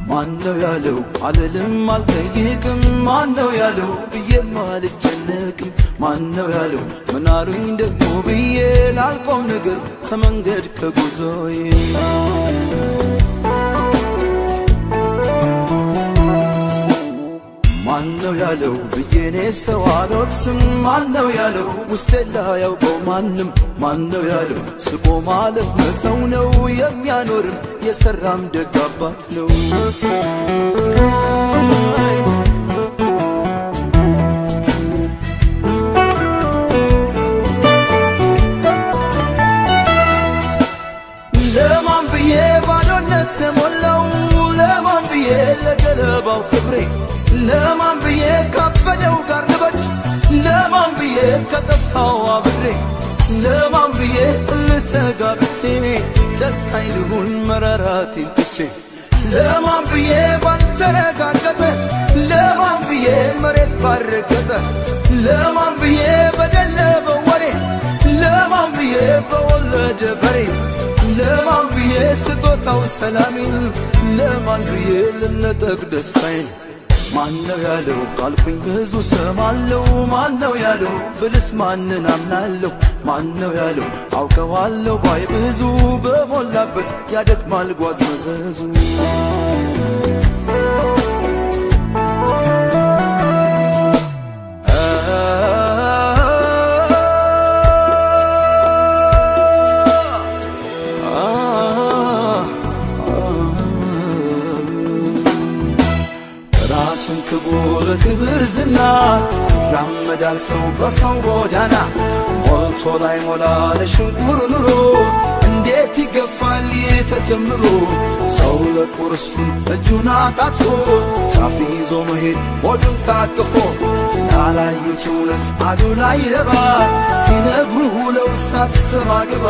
ማነው ያለው አልልም አልጠይቅም ማነው ያለው ብዬም አልጨነቅም ማነው ያለው ምናሉኝ ደግሞ ብዬ ላልቆም ነገር ከመንገድ ከጉዞዬ ማነው ያለው ብዬኔ ሰው አልወቅስም ማነው ያለው ውስጤላ ያውቀው ማንም ማነው ያለው ስቆ ማለፍ መተው ነው የሚያኖርም የሰራም ደግ አባት ነው ለማን ብዬ ባዶነት ለሞላው ለማን ብዬ ለገለባው ክብሬ ለማን ብዬ ካበደው ጋር ልበድ ለማን ብዬ ከጠፋው አብሬ ለማን ብዬ ልተጋብቼ ጨካኝ ልሁን መራራቴን ትቼ ለማን ብዬ ባልተረጋገጠ ለማን ብዬ መሬት ባረገጠ ለማን ብዬ በደለበው ወሬ ለማን ብዬ በወለደ በሬ ለማን ብዬ ስጦታው ሰላሜን ለማን ብዬ ልነጠቅ ደስታዬን ማነው ያለው ካልኩኝ ብዙ ሰማለው ማነው ያለው ብልስ ማንን አምናለሁ ማነው ያለው አውቀዋለሁ ባይ ብዙ በሞላበት ያደክማል ጓዝ መዘዙ ራስን ክቡር ክብር ዝና ያመዳል ሰው በሰው ጎዳና ሞልቶ ላይ ሞላ ለሽንቁር ኑሮ እንዴት ይገፋል ተጀምሮ ሰው ለቁርሱን እጁን አጣጥፎ ጫፍ ይዞ መሄድ ሆዱን ታቅፎ ያላዩት እውነት አዱ ላይ ረባ ሲነግሩ ሁለው ሳትሰማ ግባ